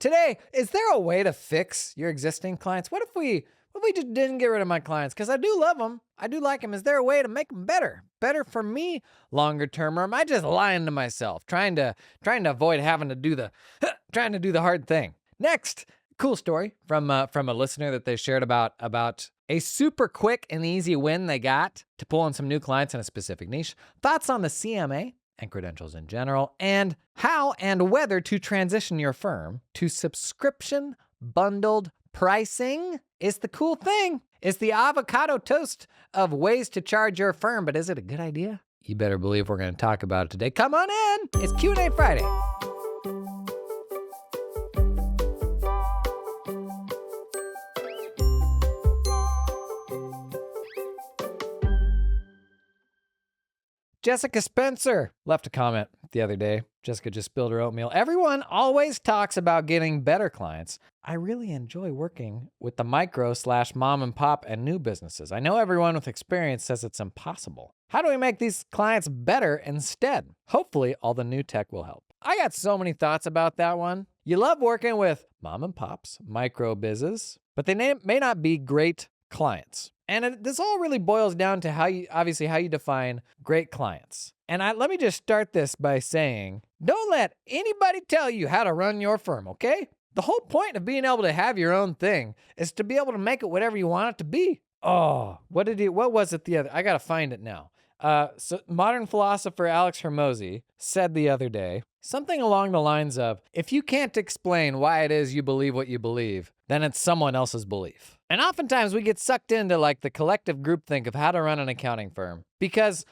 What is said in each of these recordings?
Today, is there a way to fix your existing clients? What if we just didn't get rid of my clients? Because I do love them. I do like them. Is there a way to make them better? Better for me longer term? Or am I just lying to myself, trying to avoid having to do the hard thing? Next, cool story from a listener that they shared about a super quick and easy win they got to pull in some new clients in a specific niche. Thoughts on the CMA and credentials in general, and how and whether to transition your firm to subscription bundled pricing is the cool thing. It's the avocado toast of ways to charge your firm, but is it a good idea? You better believe we're going to talk about it today. Come on in. It's Q&A Friday. Jessica Spencer left a comment the other day. Jessica just spilled her oatmeal. Everyone always talks about getting better clients. I really enjoy working with the micro/mom and pop and new businesses. I know everyone with experience says it's impossible. How do we make these clients better instead? Hopefully, all the new tech will help. I got so many thoughts about that one. You love working with mom and pops, micro business, but they may not be great clients. And this all really boils down to how you define great clients. And let me just start this by saying, don't let anybody tell you how to run your firm, okay? The whole point of being able to have your own thing is to be able to make it whatever you want it to be. Oh, what was it the other? I got to find it now. So modern philosopher Alex Hormozi said the other day, something along the lines of, if you can't explain why it is you believe what you believe, then it's someone else's belief. And oftentimes we get sucked into like the collective groupthink of how to run an accounting firm because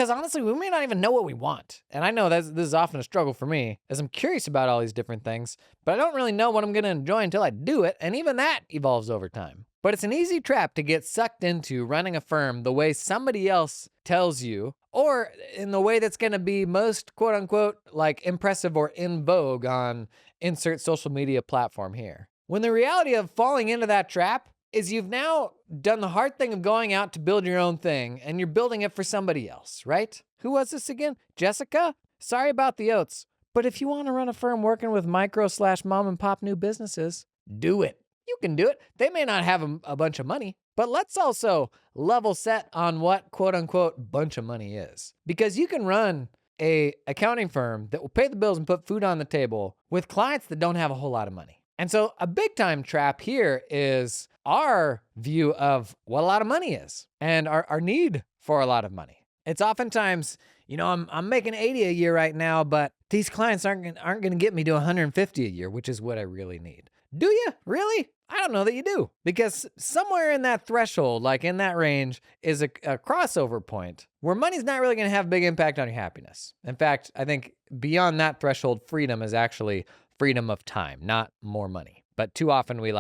honestly, we may not even know what we want. And I know this is often a struggle for me as I'm curious about all these different things, but I don't really know what I'm going to enjoy until I do it. And even that evolves over time. But it's an easy trap to get sucked into running a firm the way somebody else tells you, or in the way that's going to be most quote unquote like impressive or in vogue on insert social media platform here. When the reality of falling into that trap is you've now done the hard thing of going out to build your own thing and you're building it for somebody else, right? Who was this again? Jessica? Sorry about the oats. But if you want to run a firm working with micro/mom and pop new businesses, do it. You can do it. They may not have a bunch of money, but let's also level set on what quote unquote bunch of money is. Because you can run a accounting firm that will pay the bills and put food on the table with clients that don't have a whole lot of money. And so a big time trap here is our view of what a lot of money is and our need for a lot of money. It's oftentimes, I'm making 80 a year right now, but these clients aren't going to get me to 150 a year, which is what I really need. Do you? Really? I don't know that you do, because somewhere in that threshold, like in that range, is a crossover point where money's not really going to have a big impact on your happiness. In fact, I think beyond that threshold, freedom is actually freedom of time, not more money. But too often we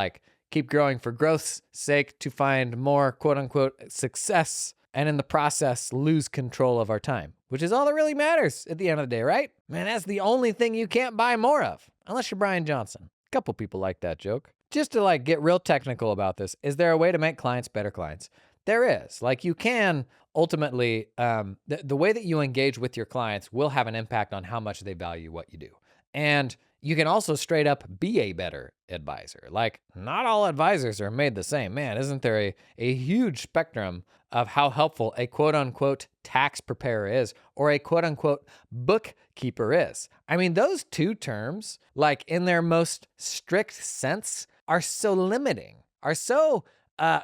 keep growing for growth's sake to find more quote unquote success, and in the process lose control of our time, which is all that really matters at the end of the day, right? Man, that's the only thing you can't buy more of, unless you're Brian Johnson. A couple people like that joke. Just to get real technical about this, is there a way to make clients better clients? There is. You can ultimately, the way that you engage with your clients will have an impact on how much they value what you do. And you can also straight up be a better advisor. Not all advisors are made the same. Man, isn't there a huge spectrum of how helpful a quote unquote tax preparer is, or a quote unquote bookkeeper is? I mean, those two terms, in their most strict sense, are so limiting, are so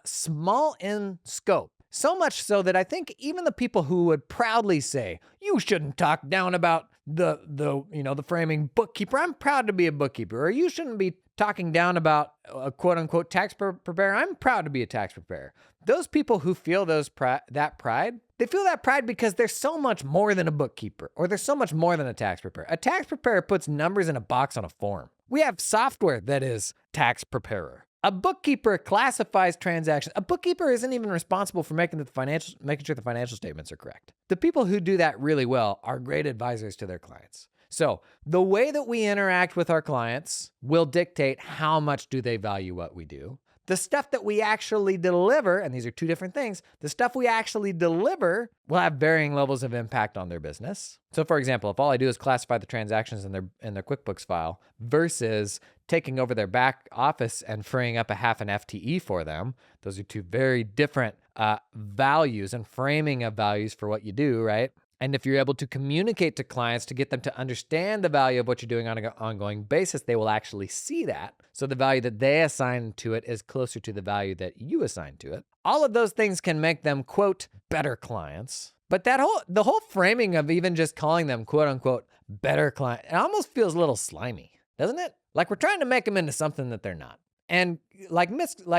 small in scope. So much so that I think even the people who would proudly say, you shouldn't talk down about the framing bookkeeper. I'm proud to be a bookkeeper. Or you shouldn't be talking down about a quote unquote tax preparer. I'm proud to be a tax preparer. Those people who feel that pride, they feel that pride because they're so much more than a bookkeeper, or they're so much more than a tax preparer. A tax preparer puts numbers in a box on a form. We have software that is tax preparer. A bookkeeper classifies transactions. A bookkeeper isn't even responsible for making sure the financial statements are correct. The people who do that really well are great advisors to their clients. So the way that we interact with our clients will dictate how much do they value what we do. the stuff that we actually deliver, and these are two different things, the stuff we actually deliver will have varying levels of impact on their business. So for example, if all I do is classify the transactions in their QuickBooks file versus taking over their back office and freeing up a half an FTE for them, those are two very different values and framing of values for what you do, right? And if you're able to communicate to clients to get them to understand the value of what you're doing on an ongoing basis, they will actually see that. So the value that they assign to it is closer to the value that you assign to it. All of those things can make them, quote, better clients. But the whole framing of even just calling them, quote unquote, better client, it almost feels a little slimy, doesn't it? Like we're trying to make them into something that they're not. And like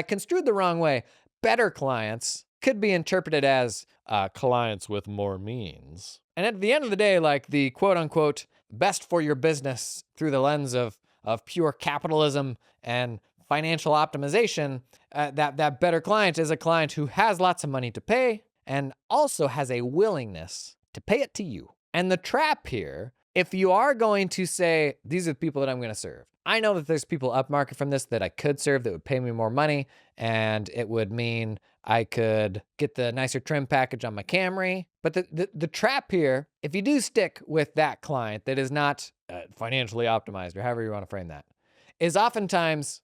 construed the wrong way, better clients could be interpreted as clients with more means. And at the end of the day, like the quote unquote best for your business through the lens of pure capitalism and financial optimization, that better client is a client who has lots of money to pay and also has a willingness to pay it to you. And the trap here, if you are going to say, these are the people that I'm going to serve, I know that there's people upmarket from this that I could serve that would pay me more money, and it would mean I could get the nicer trim package on my Camry. But the trap here, if you do stick with that client that is not financially optimized, or however you want to frame that, is oftentimes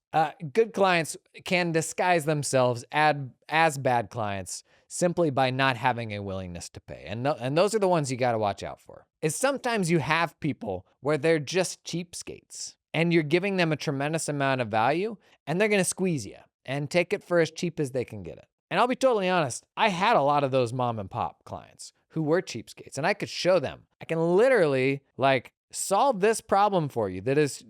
good clients can disguise themselves as bad clients simply by not having a willingness to pay. And those are the ones you got to watch out for. Is sometimes you have people where they're just cheapskates and you're giving them a tremendous amount of value and they're going to squeeze you and take it for as cheap as they can get it. And I'll be totally honest, I had a lot of those mom and pop clients who were cheapskates, and I could show them. I can literally solve this problem for you that is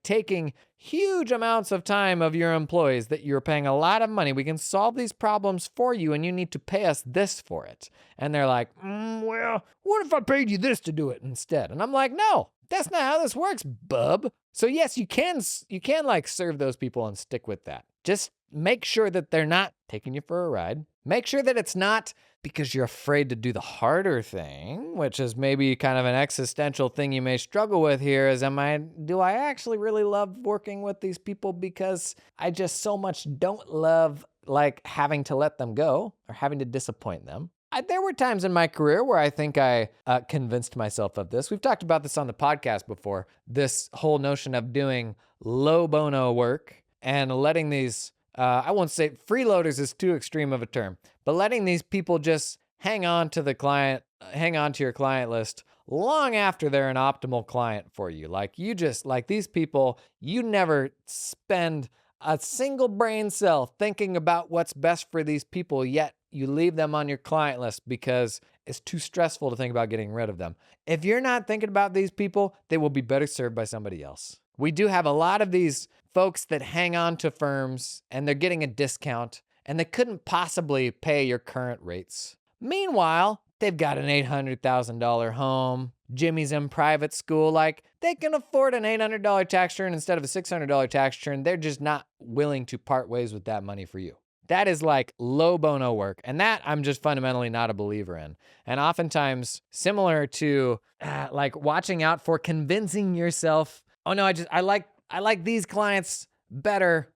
taking huge amounts of time of your employees that you're paying a lot of money. We can solve these problems for you and you need to pay us this for it. And they're like, well, what if I paid you this to do it instead? And I'm like, no, that's not how this works, bub. So yes, you can serve those people and stick with that. Just make sure that they're not taking you for a ride. Make sure that it's not because you're afraid to do the harder thing, which is maybe kind of an existential thing you may struggle with here is, do I actually really love working with these people because I just so much don't love having to let them go or having to disappoint them? There were times in my career where I think I convinced myself of this. We've talked about this on the podcast before, this whole notion of doing low bono work and letting these I won't say freeloaders is too extreme of a term, but letting these people just hang on to your client list long after they're an optimal client for you. These people, you never spend a single brain cell thinking about what's best for these people, yet you leave them on your client list because it's too stressful to think about getting rid of them. If you're not thinking about these people, they will be better served by somebody else. We do have a lot of these folks that hang on to firms and they're getting a discount and they couldn't possibly pay your current rates. Meanwhile, they've got an $800,000 home, Jimmy's in private school, they can afford an $800 tax return instead of a $600 tax return. They're just not willing to part ways with that money for you. That is low bono work. And that I'm just fundamentally not a believer in. And oftentimes similar to watching out for convincing yourself, oh no, I like these clients better.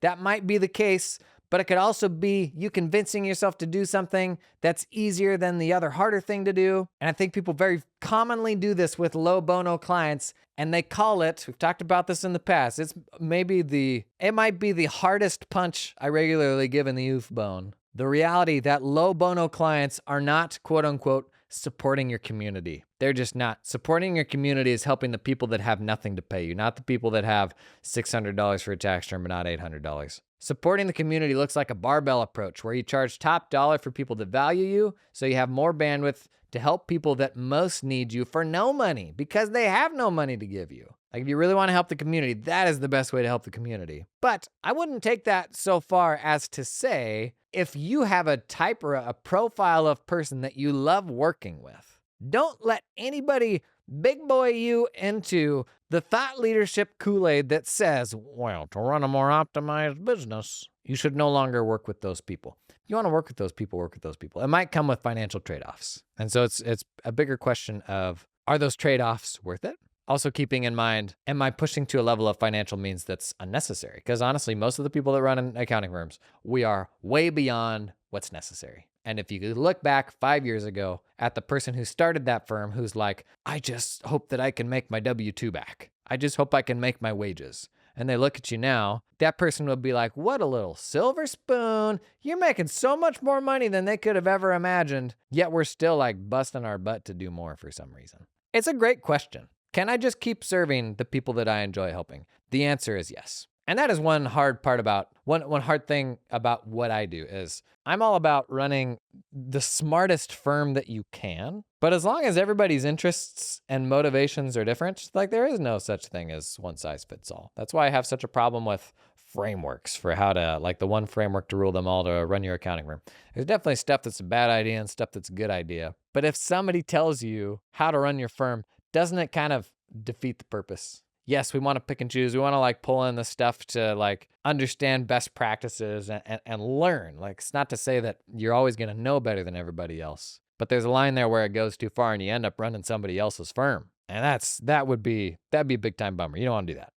That might be the case, but it could also be you convincing yourself to do something that's easier than the other harder thing to do. And I think people very commonly do this with low bono clients, and they call it, we've talked about this in the past, it might be the hardest punch I regularly give in the oof bone. The reality that low bono clients are not, quote unquote, supporting your community. They're just not. Supporting your community is helping the people that have nothing to pay you, not the people that have $600 for a tax return, but not $800. Supporting the community looks like a barbell approach where you charge top dollar for people that value you, so you have more bandwidth to help people that most need you for no money because they have no money to give you. If you really want to help the community, that is the best way to help the community. But I wouldn't take that so far as to say, if you have a type or a profile of person that you love working with, don't let anybody big boy you into the thought leadership Kool-Aid that says, well, to run a more optimized business, you should no longer work with those people. If you want to work with those people, work with those people. It might come with financial trade-offs. And so it's a bigger question of, are those trade-offs worth it? Also keeping in mind, am I pushing to a level of financial means that's unnecessary? Because honestly, most of the people that run in accounting firms, we are way beyond what's necessary. And if you could look back 5 years ago at the person who started that firm who's like, I just hope that I can make my W-2 back. I just hope I can make my wages. And they look at you now, that person would be like, what a little silver spoon. You're making so much more money than they could have ever imagined. Yet we're still like busting our butt to do more for some reason. It's a great question. Can I just keep serving the people that I enjoy helping? The answer is yes. And that is one hard thing about what I do is I'm all about running the smartest firm that you can. But as long as everybody's interests and motivations are different, like there is no such thing as one size fits all. That's why I have such a problem with frameworks for how to, like the one framework to rule them all to run your accounting firm. There's definitely stuff that's a bad idea and stuff that's a good idea. But if somebody tells you how to run your firm, doesn't it kind of defeat the purpose? Yes, we want to pick and choose. We want to like pull in the stuff to like understand best practices and learn. Like it's not to say that you're always going to know better than everybody else, but there's a line there where it goes too far and you end up running somebody else's firm. And that'd be a big time bummer. You don't want to do that.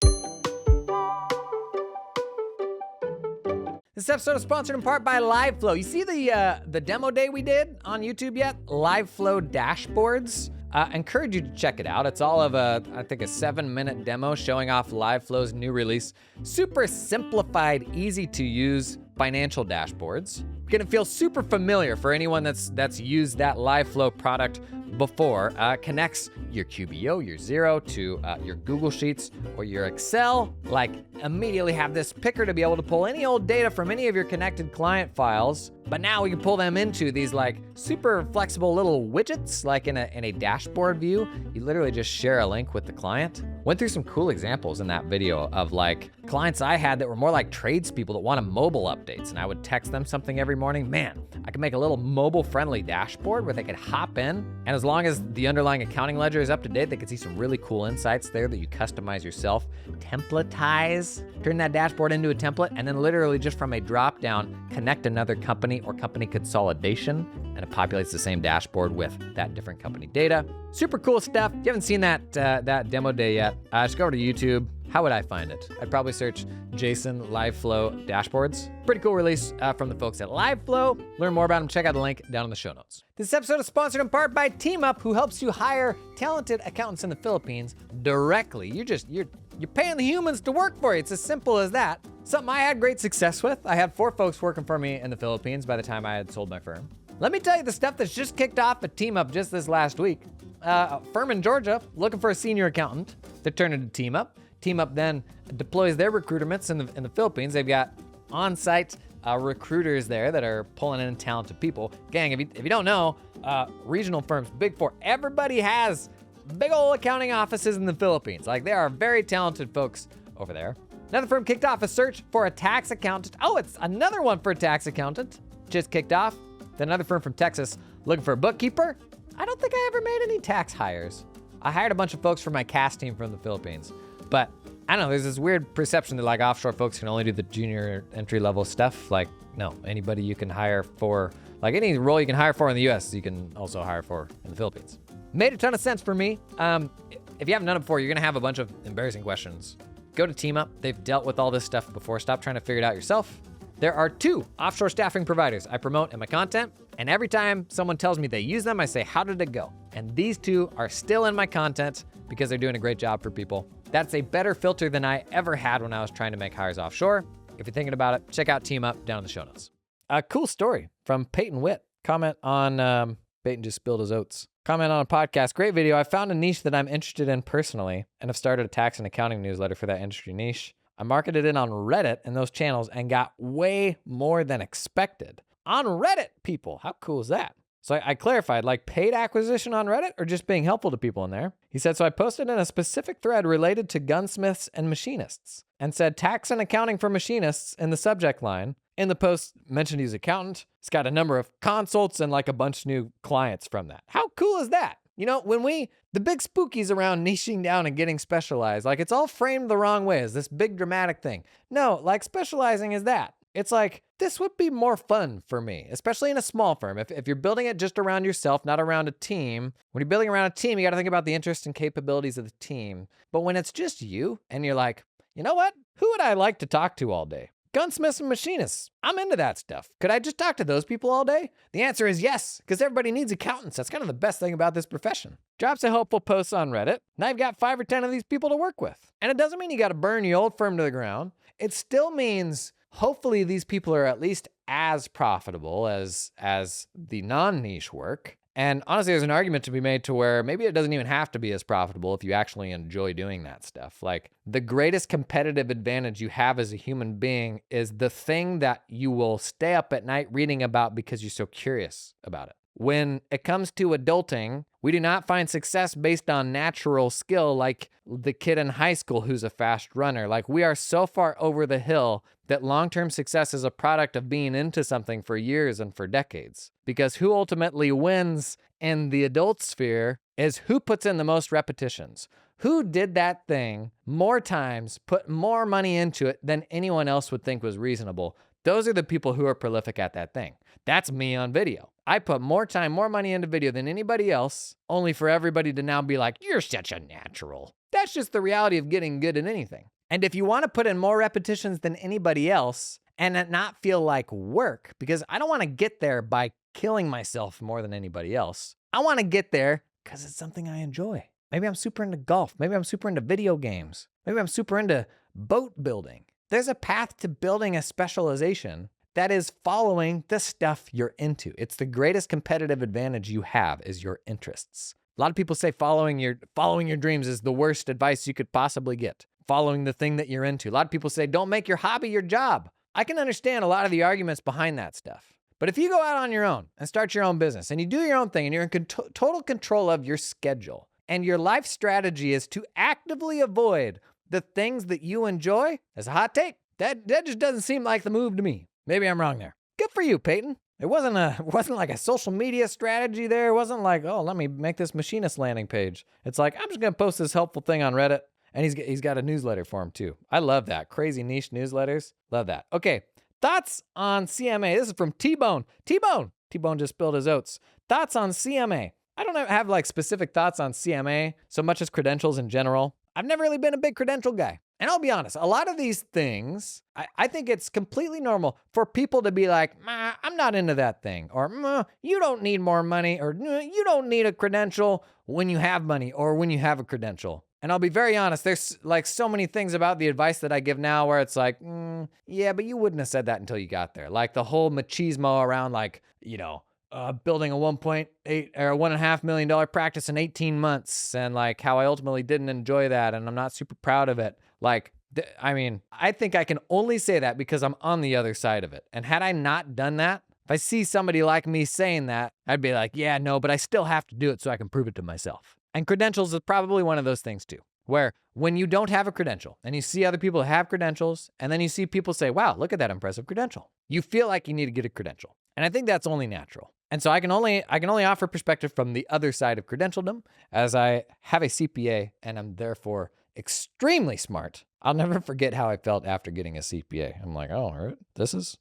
This episode is sponsored in part by LiveFlow. You see the demo day we did on YouTube yet? LiveFlow dashboards. I encourage you to check it out. It's all of I think a 7-minute demo showing off LiveFlow's new release. Super simplified, easy to use financial dashboards. Gonna feel super familiar for anyone that's used that LiveFlow product before. Connects your QBO, your Xero to your Google Sheets or your Excel. Like immediately have this picker to be able to pull any old data from any of your connected client files. But now we can pull them into these like super flexible little widgets, like in a dashboard view. You literally just share a link with the client. Went through some cool examples in that video of like clients I had that were more like tradespeople that wanted mobile updates. And I would text them something every morning. Man, I could make a little mobile friendly dashboard where they could hop in. And as long as the underlying accounting ledger is up to date, they could see some really cool insights there that you customize yourself. Templatize, turn that dashboard into a template, and then literally just from a drop down, connect another company or company consolidation, and it populates the same dashboard with that different company data. Super cool stuff. If you haven't seen that demo day yet, just go over to YouTube. How would I find it? I'd probably search Jason LiveFlow dashboards. Pretty cool release from the folks at LiveFlow. Learn more about them, check out the link down in the show notes. This episode is sponsored in part by TeamUp, who helps you hire talented accountants in the Philippines directly. You're paying the humans to work for you. It's as simple as that. Something I had great success with. I had 4 folks working for me in the Philippines by the time I had sold my firm. Let me tell you the stuff that's just kicked off at TeamUp just this last week. A firm in Georgia looking for a senior accountant. They're turning to TeamUp. TeamUp then deploys their recruitments in the Philippines. They've got on-site recruiters there that are pulling in talented people. Gang, if you don't know, regional firms, Big Four, everybody has big old accounting offices in the Philippines. Like there are very talented folks over there. Another firm kicked off a search for a tax accountant. Oh, it's another one for a tax accountant. Just kicked off. Then another firm from Texas looking for a bookkeeper. I don't think I ever made any tax hires. I hired a bunch of folks for my cast team from the Philippines. But I don't know, there's this weird perception that like offshore folks can only do the junior entry level stuff. Like, no, anybody you can hire for, like any role you can hire for in the US, you can also hire for in the Philippines. Made a ton of sense for me. If you haven't done it before, you're gonna have a bunch of embarrassing questions. Go to TeamUp. They've dealt with all this stuff before. Stop trying to figure it out yourself. There are 2 offshore staffing providers I promote in my content, and every time someone tells me they use them, I say, how did it go? And these 2 are still in my content because they're doing a great job for people. That's a better filter than I ever had when I was trying to make hires offshore. If you're thinking about it, check out TeamUp down in the show notes. A cool story from Peyton Witt. Comment on, Peyton just spilled his oats. Comment on a podcast. Great video. I found a niche that I'm interested in personally and have started a tax and accounting newsletter for that industry niche. I marketed it on Reddit and those channels and got way more than expected. On Reddit, people. How cool is that? So I clarified, like paid acquisition on Reddit or just being helpful to people in there? He said, so I posted in a specific thread related to gunsmiths and machinists and said tax and accounting for machinists in the subject line. In the post, mentioned he's an accountant. He's got a number of consults and like a bunch of new clients from that. How cool is that? You know, when the big spookies around niching down and getting specialized, like it's all framed the wrong way as this big dramatic thing. No, like specializing is that. It's like, this would be more fun for me, especially in a small firm. If you're building it just around yourself, not around a team, when you're building around a team, you got to think about the interests and capabilities of the team. But when it's just you and you're like, you know what? Who would I like to talk to all day? Gunsmiths and machinists. I'm into that stuff. Could I just talk to those people all day? The answer is yes, because everybody needs accountants. That's kind of the best thing about this profession. Drops a helpful post on Reddit. Now you've got 5 or 10 of these people to work with. And it doesn't mean you got to burn your old firm to the ground. It still means hopefully these people are at least as profitable as the non-niche work. And honestly, there's an argument to be made to where maybe it doesn't even have to be as profitable if you actually enjoy doing that stuff. Like, the greatest competitive advantage you have as a human being is the thing that you will stay up at night reading about because you're so curious about it. When it comes to adulting, we do not find success based on natural skill like the kid in high school who's a fast runner. Like, we are so far over the hill that long-term success is a product of being into something for years and for decades. Because who ultimately wins in the adult sphere is who puts in the most repetitions. Who did that thing more times, put more money into it than anyone else would think was reasonable. Those are the people who are prolific at that thing. That's me on video. I put more time, more money into video than anybody else, only for everybody to now be like, you're such a natural. That's just the reality of getting good at anything. And if you want to put in more repetitions than anybody else and it not feel like work, because I don't want to get there by killing myself more than anybody else. I want to get there because it's something I enjoy. Maybe I'm super into golf. Maybe I'm super into video games. Maybe I'm super into boat building. There's a path to building a specialization that is following the stuff you're into. It's the greatest competitive advantage you have is your interests. A lot of people say following your dreams is the worst advice you could possibly get. Following the thing that you're into. A lot of people say don't make your hobby your job. I can understand a lot of the arguments behind that stuff. But if you go out on your own and start your own business and you do your own thing and you're in total control of your schedule and your life strategy is to actively avoid the things that you enjoy, as a hot take, that just doesn't seem like the move to me. Maybe I'm wrong there. Good for you, Peyton. It wasn't like a social media strategy there. It wasn't like, oh, let me make this machinist landing page. It's like, I'm just going to post this helpful thing on Reddit. And he's got a newsletter for him too. I love that. Crazy niche newsletters. Love that. Okay. Thoughts on CMA. This is from T-Bone. T-Bone just spilled his oats. Thoughts on CMA. I don't have like specific thoughts on CMA so much as credentials in general. I've never really been a big credential guy. And I'll be honest, a lot of these things, I think it's completely normal for people to be like, I'm not into that thing. Or, you don't need more money. Or, you don't need a credential when you have money or when you have a credential. And I'll be very honest, there's like so many things about the advice that I give now where it's like, yeah, but you wouldn't have said that until you got there. Like the whole machismo around like, building a $1.8 or $1.5 million practice in 18 months and like how I ultimately didn't enjoy that and I'm not super proud of it. Like, I think I can only say that because I'm on the other side of it. And had I not done that, if I see somebody like me saying that, I'd be like, yeah, no, but I still have to do it so I can prove it to myself. And credentials is probably one of those things too, where when you don't have a credential and you see other people have credentials and then you see people say, wow, look at that impressive credential. You feel like you need to get a credential. And I think that's only natural. And so I can only offer perspective from the other side of credentialdom as I have a CPA and I'm therefore extremely smart. I'll never forget how I felt after getting a CPA. I'm like, oh, this is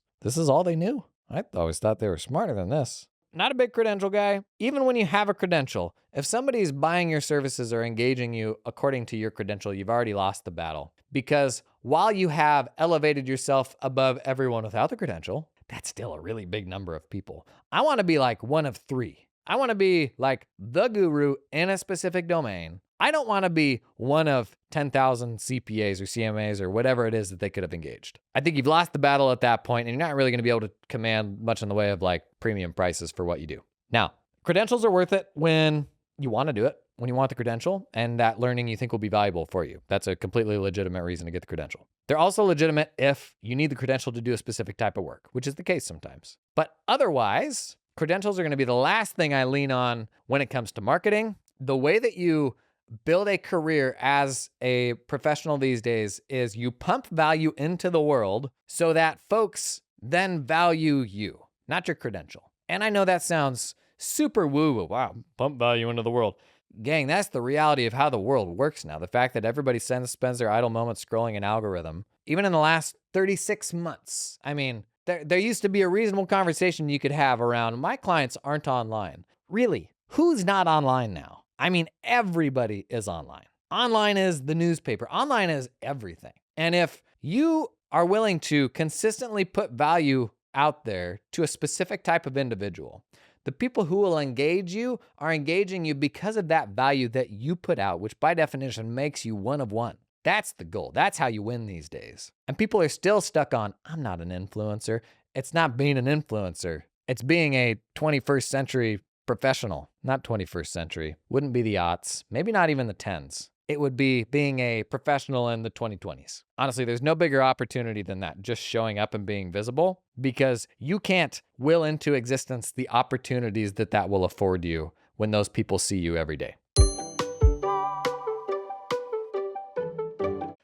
all they knew. I always thought they were smarter than this. Not a big credential guy. Even when you have a credential, if somebody's buying your services or engaging you according to your credential, you've already lost the battle. Because while you have elevated yourself above everyone without the credential, that's still a really big number of people. I want to be like one of 3. I want to be like the guru in a specific domain. I don't want to be one of 10,000 CPAs or CMAs or whatever it is that they could have engaged. I think you've lost the battle at that point and you're not really going to be able to command much in the way of like premium prices for what you do. Now, credentials are worth it when you want to do it, when you want the credential and that learning you think will be valuable for you. That's a completely legitimate reason to get the credential. They're also legitimate if you need the credential to do a specific type of work, which is the case sometimes. But otherwise, credentials are going to be the last thing I lean on when it comes to marketing. The way that you build a career as a professional these days is you pump value into the world so that folks then value you, not your credential. And I know that sounds super woo-woo. Wow, pump value into the world. Gang, that's the reality of how the world works now. The fact that everybody spends their idle moments scrolling an algorithm even in the last 36 months. I mean, there used to be a reasonable conversation you could have around my clients aren't online. Really, who's not online now? I mean, everybody is online. Online is the newspaper. Online is everything. And if you are willing to consistently put value out there to a specific type of individual, the people who will engage you are engaging you because of that value that you put out, which by definition makes you one of one. That's the goal. That's how you win these days. And people are still stuck on, I'm not an influencer. It's not being an influencer. It's being a 21st century professional. Not 21st century. Wouldn't be the aughts. Maybe not even the tens. It would be being a professional in the 2020s. Honestly, there's no bigger opportunity than that, just showing up and being visible, because you can't will into existence the opportunities that will afford you when those people see you every day.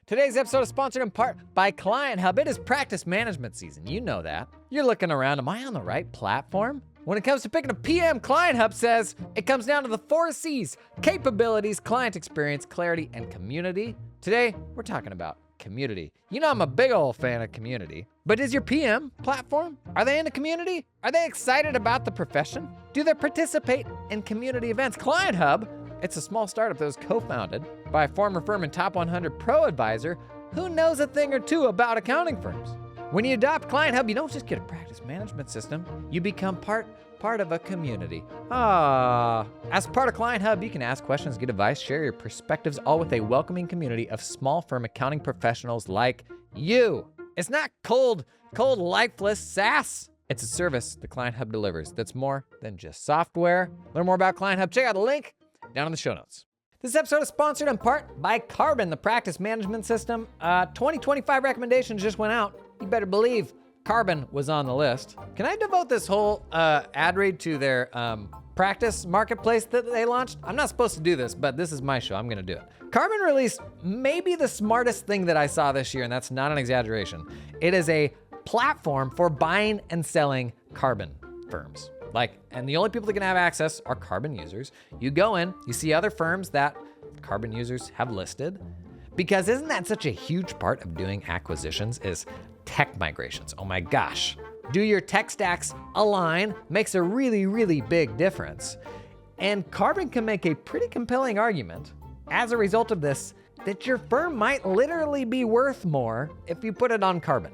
Today's episode is sponsored in part by Client Hub. It is practice management season. You know that. You're looking around, am I on the right platform? When it comes to picking a PM, Client Hub says it comes down to the 4 C's: capabilities, client experience, clarity, and community. Today, we're talking about community. You know I'm a big old fan of community. But is your PM platform? Are they in the community? Are they excited about the profession? Do they participate in community events? Client Hub, it's a small startup that was co-founded by a former firm and top 100 pro advisor who knows a thing or two about accounting firms. When you adopt Client Hub, you don't just get a practice management system, you become part of a community. As part of Client Hub, you can ask questions, get advice, share your perspectives, all with a welcoming community of small firm accounting professionals like you. It's not cold, lifeless SaaS. It's a service the Client Hub delivers that's more than just software. Learn more about Client Hub, check out the link down in the show notes. This episode is sponsored in part by Carbon, the practice management system. 2025 recommendations just went out. You better believe Carbon was on the list. Can I devote this whole ad read to their practice marketplace that they launched? I'm not supposed to do this, but this is my show. I'm going to do it. Carbon released maybe the smartest thing that I saw this year, and that's not an exaggeration. It is a platform for buying and selling carbon firms. And the only people that can have access are carbon users. You go in, you see other firms that carbon users have listed. Because isn't that such a huge part of doing acquisitions is tech migrations? Oh my gosh. Do your tech stacks align? Makes a really, really big difference. And Carbon can make a pretty compelling argument as a result of this that your firm might literally be worth more if you put it on Carbon.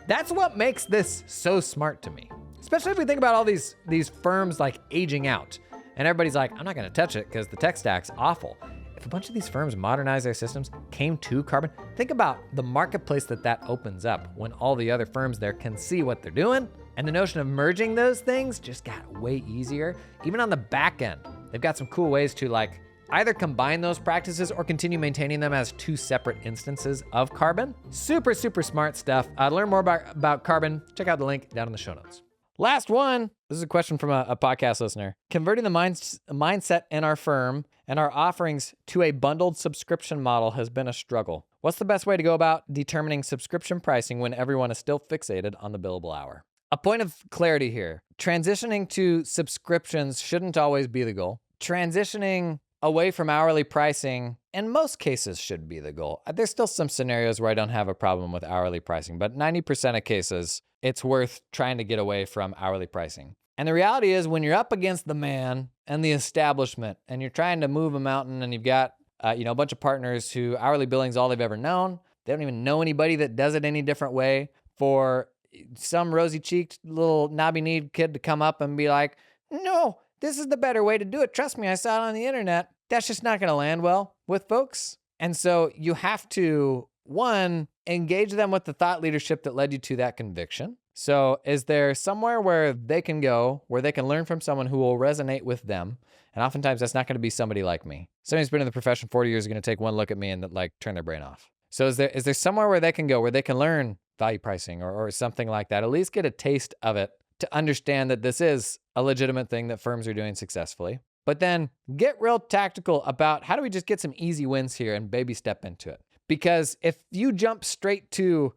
That's what makes this so smart to me. Especially if we think about all these firms aging out. And everybody's like, I'm not gonna touch it because the tech stack's awful. If a bunch of these firms modernize their systems, came to Carbon, think about the marketplace that opens up when all the other firms there can see what they're doing. And the notion of merging those things just got way easier. Even on the back end, they've got some cool ways to either combine those practices or continue maintaining them as 2 separate instances of Carbon. Super, super smart stuff. To learn more about Carbon, check out the link down in the show notes. Last one. This is a question from a podcast listener. Converting the mindset in our firm and our offerings to a bundled subscription model has been a struggle. What's the best way to go about determining subscription pricing when everyone is still fixated on the billable hour? A point of clarity here. Transitioning to subscriptions shouldn't always be the goal. Transitioning away from hourly pricing, in most cases, should be the goal. There's still some scenarios where I don't have a problem with hourly pricing, but 90% of cases, it's worth trying to get away from hourly pricing. And the reality is when you're up against the man and the establishment and you're trying to move a mountain and you've got a bunch of partners who hourly billing is all they've ever known, they don't even know anybody that does it any different way, for some rosy-cheeked little knobby-kneed kid to come up and be like, no, this is the better way to do it. Trust me, I saw it on the internet. That's just not going to land well with folks. And so you have to, 1, engage them with the thought leadership that led you to that conviction. So is there somewhere where they can go, where they can learn from someone who will resonate with them? And oftentimes that's not going to be somebody like me. Somebody who's been in the profession 40 years is going to take one look at me and turn their brain off. So is there somewhere where they can go, where they can learn value pricing or something like that, at least get a taste of it to understand that this is a legitimate thing that firms are doing successfully? But then get real tactical about how do we just get some easy wins here and baby step into it? Because if you jump straight to,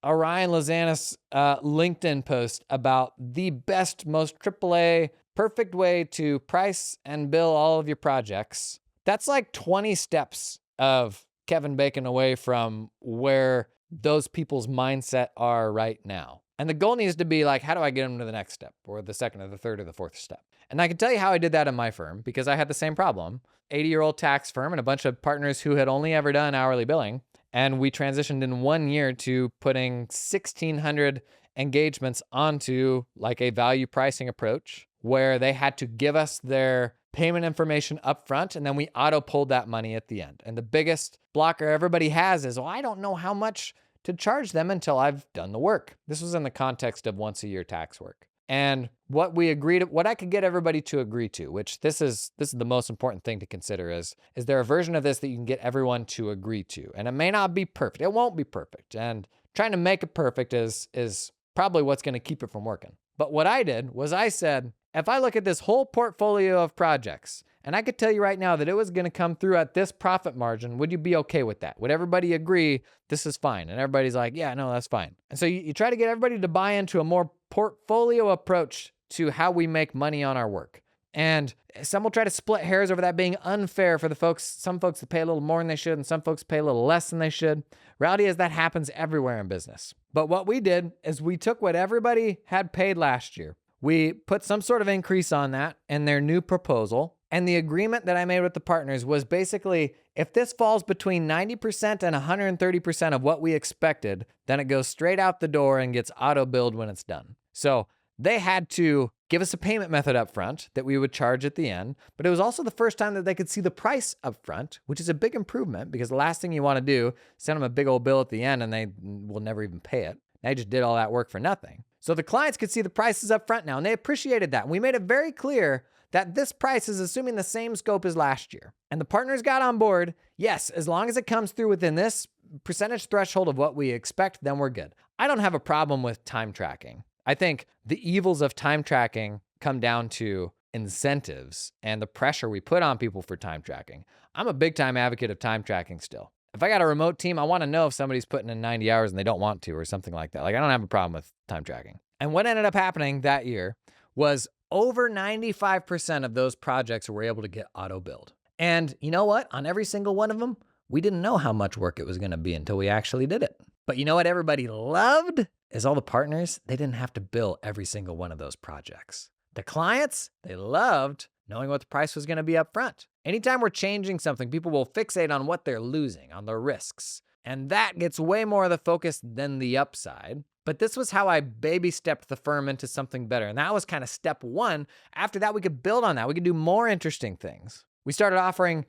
Orion Lozanis LinkedIn post about the best, most AAA, perfect way to price and bill all of your projects, that's 20 steps of Kevin Bacon away from where those people's mindset are right now. And the goal needs to be like, how do I get them to the next step or the second or the third or the fourth step? And I can tell you how I did that in my firm because I had the same problem. 80-year-old tax firm and a bunch of partners who had only ever done hourly billing. And we transitioned in 1 year to putting 1,600 engagements onto like a value pricing approach where they had to give us their payment information up front, and then we auto pulled that money at the end. And the biggest blocker everybody has is, well, I don't know how much to charge them until I've done the work. This was in the context of once a year tax work. And what I could get everybody to agree to, which this is the most important thing to consider is there a version of this that you can get everyone to agree to? And it may not be perfect. It won't be perfect. And trying to make it perfect is probably what's going to keep it from working. But what I did was I said, if I look at this whole portfolio of projects, and I could tell you right now that it was going to come through at this profit margin, would you be okay with that? Would everybody agree this is fine? And everybody's like, yeah, no, that's fine. And so you try to get everybody to buy into a more portfolio approach to how we make money on our work. And some will try to split hairs over that being unfair for the folks, some folks that pay a little more than they should, and some folks pay a little less than they should. Reality is that happens everywhere in business. But what we did is we took what everybody had paid last year. We put some sort of increase on that in their new proposal. And the agreement that I made with the partners was basically, if this falls between 90% and 130% of what we expected, then it goes straight out the door and gets auto-billed when it's done. So they had to give us a payment method up front that we would charge at the end, but it was also the first time that they could see the price up front, which is a big improvement because the last thing you want to do, send them a big old bill at the end and they will never even pay it. They just did all that work for nothing. So the clients could see the prices up front now, and they appreciated that. And we made it very clear that this price is assuming the same scope as last year. And the partners got on board. Yes, as long as it comes through within this percentage threshold of what we expect, then we're good. I don't have a problem with time tracking. I think the evils of time tracking come down to incentives and the pressure we put on people for time tracking. I'm a big time advocate of time tracking still. If I got a remote team, I want to know if somebody's putting in 90 hours and they don't want to or something like that. Like, I don't have a problem with time tracking. And what ended up happening that year was over 95% of those projects were able to get auto billed. And you know what? On every single one of them, we didn't know how much work it was going to be until we actually did it. But you know what everybody loved? Is all the partners, they didn't have to bill every single one of those projects. The clients, they loved knowing what the price was going to be up front. Anytime we're changing something, people will fixate on what they're losing, on the risks. And that gets way more of the focus than the upside. But this was how I baby stepped the firm into something better. And that was kind of step one. After that, we could build on that. We could do more interesting things. We started offering,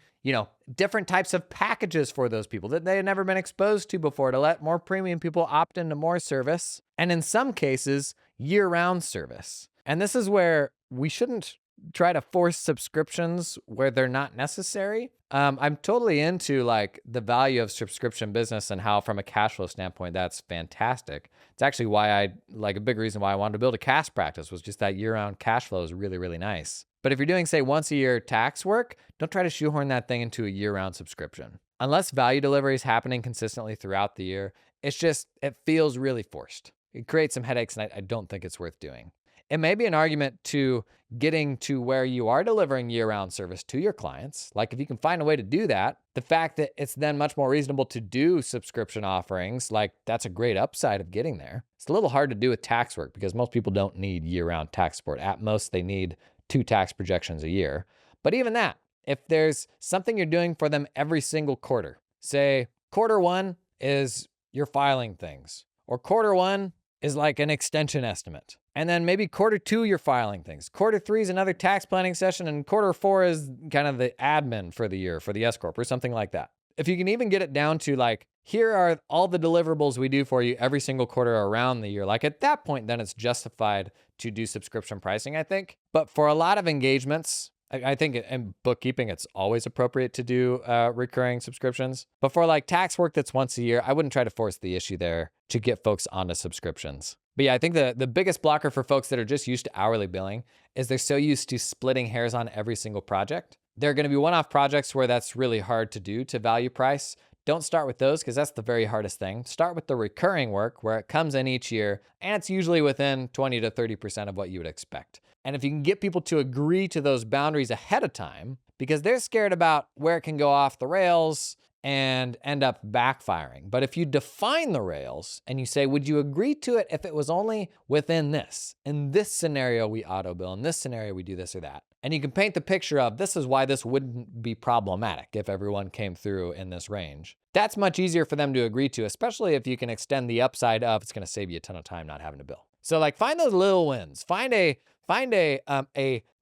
different types of packages for those people that they had never been exposed to before to let more premium people opt into more service. And in some cases, year-round service. And this is where we shouldn't try to force subscriptions where they're not necessary. I'm totally into like the value of subscription business and how from a cash flow standpoint, that's fantastic. It's actually why a big reason why I wanted to build a cash practice was just that year-round cash flow is really, really nice. But if you're doing, say, once a year tax work, don't try to shoehorn that thing into a year-round subscription. Unless value delivery is happening consistently throughout the year, it feels really forced. It creates some headaches, and I don't think it's worth doing. It may be an argument to getting to where you are delivering year-round service to your clients. Like if you can find a way to do that, the fact that it's then much more reasonable to do subscription offerings, like that's a great upside of getting there. It's a little hard to do with tax work because most people don't need year-round tax support. At most, they need 2 tax projections a year. But even that, if there's something you're doing for them every single quarter, say quarter 1 is you're filing things, or quarter 1 is like an extension estimate. And then maybe quarter 2, you're filing things. Quarter 3 is another tax planning session, and quarter 4 is kind of the admin for the year for the S Corp or something like that. If you can even get it down to like, here are all the deliverables we do for you every single quarter around the year, like at that point, then it's justified to do subscription pricing, I think. But for a lot of engagements, I think in bookkeeping, it's always appropriate to do recurring subscriptions. But for like tax work that's once a year, I wouldn't try to force the issue there to get folks onto subscriptions. But yeah, I think the biggest blocker for folks that are just used to hourly billing is they're so used to splitting hairs on every single project. There are going to be one-off projects where that's really hard to do to value price. Don't start with those because that's the very hardest thing. Start with the recurring work where it comes in each year and it's usually within 20 to 30% of what you would expect. And if you can get people to agree to those boundaries ahead of time, because they're scared about where it can go off the rails and end up backfiring. But if you define the rails and you say, would you agree to it if it was only within this? In this scenario, we auto bill. In this scenario, we do this or that. And you can paint the picture of this is why this wouldn't be problematic if everyone came through in this range. That's much easier for them to agree to, especially if you can extend the upside of it's going to save you a ton of time not having to bill. So like find those little wins. Find a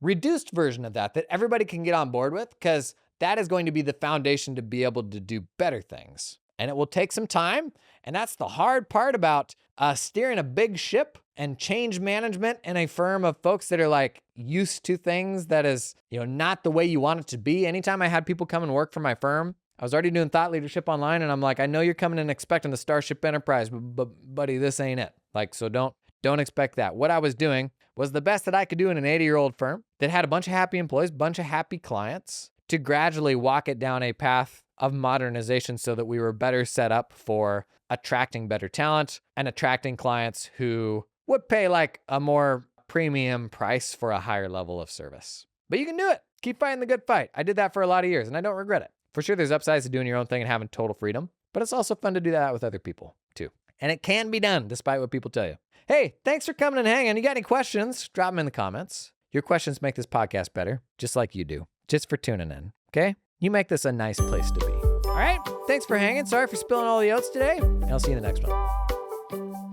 reduced version of that everybody can get on board with, because that is going to be the foundation to be able to do better things. And it will take some time. And that's the hard part about steering a big ship and change management in a firm of folks that are like used to things that is, not the way you want it to be. Anytime I had people come and work for my firm, I was already doing thought leadership online, and I'm like, I know you're coming in expecting the Starship Enterprise, but buddy, this ain't it. Like, so don't expect that. What I was doing was the best that I could do in an 80-year-old firm that had a bunch of happy employees, bunch of happy clients, to gradually walk it down a path of modernization so that we were better set up for attracting better talent and attracting clients who would pay like a more premium price for a higher level of service. But you can do it. Keep fighting the good fight. I did that for a lot of years, and I don't regret it. For sure, there's upsides to doing your own thing and having total freedom, but it's also fun to do that with other people too. And it can be done despite what people tell you. Hey, thanks for coming and hanging. You got any questions? Drop them in the comments. Your questions make this podcast better, just like you do. Just for tuning in, okay? You make this a nice place to be. All right, thanks for hanging. Sorry for spilling all the oats today. And I'll see you in the next one.